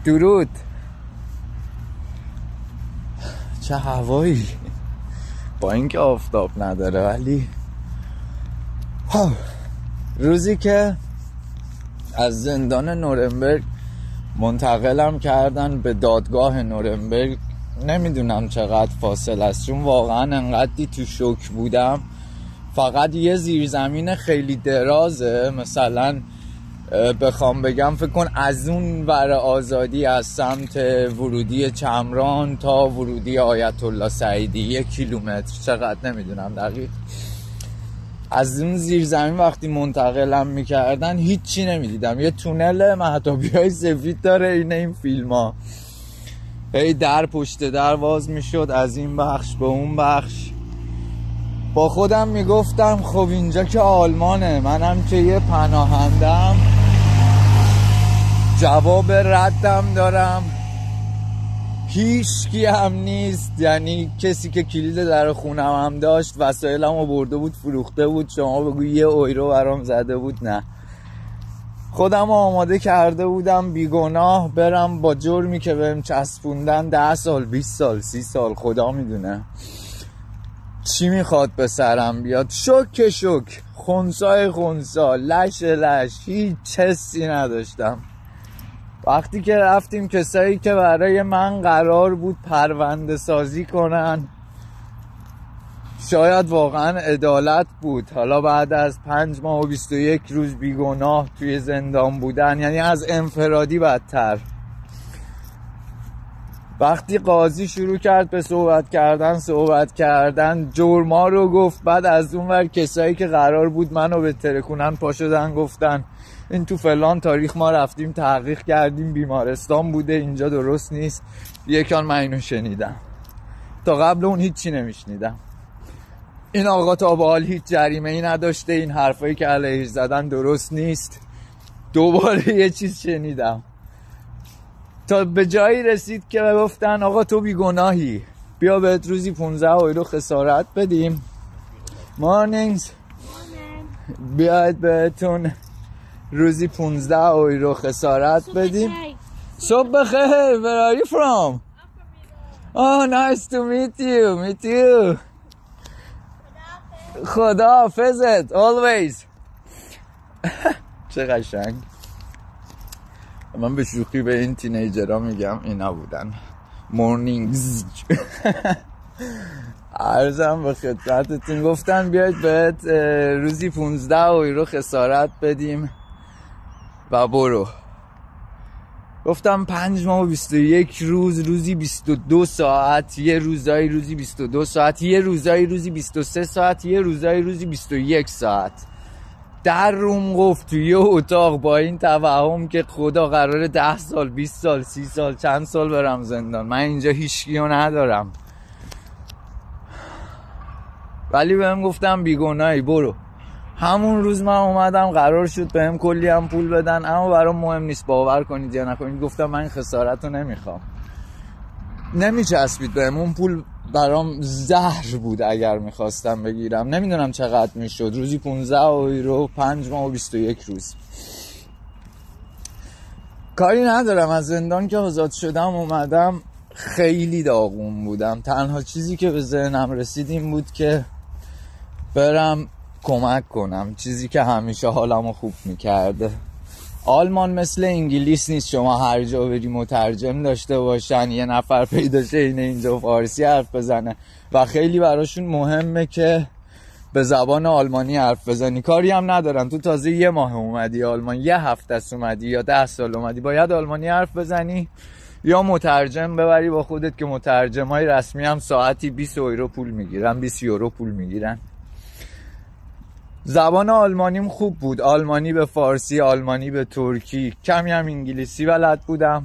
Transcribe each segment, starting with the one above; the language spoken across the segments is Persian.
درود. چه هوایی، با اینکه آفتاب نداره ولی روزی که از زندان نورنبرگ منتقلم کردن به دادگاه نورنبرگ، نمیدونم چقدر فاصله است، چون واقعا انقدری تو شوک بودم. فقط یه زیرزمین خیلی درازه، مثلا بخوام بگم فکر کن از اون ور آزادی از سمت ورودی چمران تا ورودی آیت الله سعیدی 1 کیلومتر، چقدر نمیدونم دقیق. از اون زیرزمین وقتی منتقلم میکردن هیچی نمیدیدم، یه تونل مهتابی های سفید داره، این فیلم ها هی در پشت در واز میشد از این بخش به اون بخش. با خودم میگفتم خب اینجا که آلمانه، منم که یه پناهندم، جواب ردم دارم، هیچ کی هم نیست. یعنی کسی که کلید در خونم هم داشت وسایلم رو برده بود فروخته بود، شما بگو 1 یورو برام زده بود. نه، خودم آماده کرده بودم بیگناه برم با جرمی که بهم چسبوندن 10 سال 20 سال 30 سال، خدا میدونه چی میخواد به سرم بیاد. شوک خونسای خونسا، لش هیچ حسی نداشتم. وقتی که رفتیم کسایی که برای من قرار بود پرونده سازی کنن، شاید واقعا عدالت بود، حالا بعد از 5 ماه و 21 روز بیگناه توی زندان بودن، یعنی از انفرادی بدتر. وقتی قاضی شروع کرد به صحبت کردن جرما رو گفت، بعد از اون ور کسایی که قرار بود منو بترکونن پا شدن گفتن این تو فلان تاریخ ما رفتیم تحقیق کردیم بیمارستان بوده، اینجا درست نیست. یکان من اینو شنیدم، تا قبل اون هیچی نمیشنیدم. این آقا تا به حال هیچ جریمه ای نداشته، این حرفایی که علیهش زدن درست نیست. دوباره یه چیز شنیدم تا به جایی رسید که گفتن آقا تو بیگناهی، بیا بهت روزی 15 یورو خسارت بدیم. مارنینگز، بیاید بهتون روزی 15 یورو خسارت بدیم. صبح بخیر. Where are you from? Oh, nice to meet you. خدا حافظت always. چه قشنگ. من به شوخی به این تینیجرها میگم اینا بودن مورنینگز. عرضم به خدمتتون، گفتن بیاید بهت روزی 15 یورو خسارت بدیم و برو. گفتم 5 ماه و 21 روز، روزی 22 ساعت، یه روزایی روزی 22 ساعت، یه روزایی روزی 23 ساعت، یه روزایی روزی 21 ساعت. در روم گفت توی اتاق با این توهم که خدا قراره 10 سال 20 سال 30 سال چند سال برم زندان، من اینجا هیچکیو ندارم. ولی بهم گفتم بیگناهی برو. همون روز من اومدم، قرار شد بهم کلی هم پول بدن، اما برام مهم نیست باور کنید یا نکنید. گفتم من این خسارت رو نمیخوام، نمیچسبید بهم اون پول، برام زهر بود اگر میخواستم بگیرم. نمیدونم چقدر میشد، روزی 15 یورو، 5 ماه و 21 روز. کاری ندارم، از زندان که آزاد شدم اومدم خیلی داغون بودم. تنها چیزی که به ذهنم رسید این بود که برم کمک کنم، چیزی که همیشه حالمو خوب میکرده. آلمان مثل انگلیس نیست شما هر جا بری مترجم داشته باشن، یه نفر پیدا شه اینجا فارسی حرف بزنه و خیلی براشون مهمه که به زبان آلمانی حرف بزنی. کاری هم ندارن تو تازه 1 ماه اومدی آلمان، 1 هفته است اومدی یا 10 سال اومدی، باید آلمانی حرف بزنی یا مترجم ببری با خودت، که مترجمای رسمی هم ساعتی 20 یورو پول میگیرن، 20 یورو پول میگیرن. زبان آلمانیم خوب بود، آلمانی به فارسی، آلمانی به ترکی، کمی هم انگلیسی بلد بودم.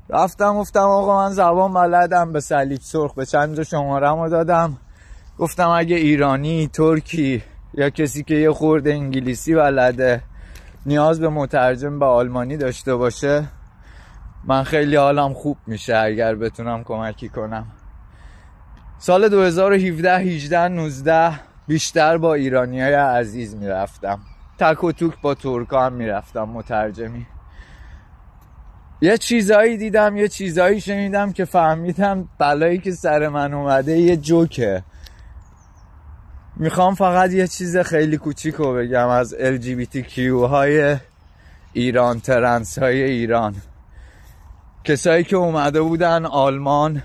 رفتم گفتم آقا من زبان بلدم، به صلیب سرخ به چند تا شماره‌مو دادم، گفتم اگه ایرانی، ترکی یا کسی که یه خورده انگلیسی بلده نیاز به مترجم به آلمانی داشته باشه، من خیلی حالم خوب میشه اگر بتونم کمکی کنم. سال 2017 18 19 بیشتر با ایرانیای عزیز میرفتم، تک و توک با ترکا هم میرفتم مترجمی. یه چیزایی دیدم، یه چیزایی شنیدم که فهمیدم بلایی که سر من اومده یه جوکه. میخوام فقط یه چیز خیلی کوچیکو بگم از LGBTQ های ایران، ترنس های ایران. کسایی که اومده بودن آلمان،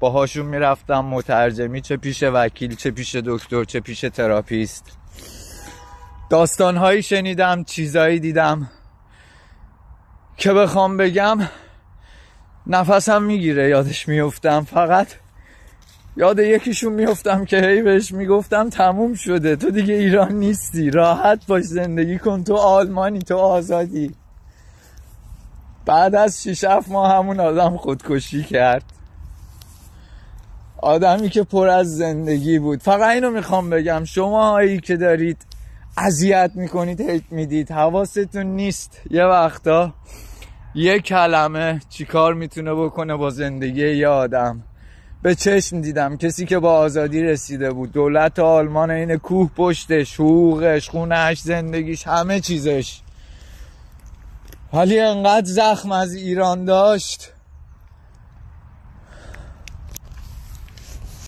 باهاشون میرفتم مترجمی، چه پیش وکیل، چه پیش دکتر، چه پیش تراپیست. داستانهایی شنیدم، چیزایی دیدم که بخوام بگم نفسم میگیره یادش میفتم. فقط یاد یکیشون میفتم که هی بهش میگفتم تموم شده، تو دیگه ایران نیستی، راحت باش، زندگی کن، تو آلمانی، تو آزادی. بعد از 6-7 ماه همون آدم خودکشی کرد. آدمی که پر از زندگی بود. فقط اینو میخوام بگم، شما هایی که دارید اذیت میکنید، هیت میدید، حواستون نیست یه وقتا یه کلمه چیکار میتونه بکنه با زندگی یه آدم. به چشم دیدم کسی که با آزادی رسیده بود، دولت آلمان این کوه پشتش، حقوقش، خونهش، زندگیش، همه چیزش، ولی انقدر زخم از ایران داشت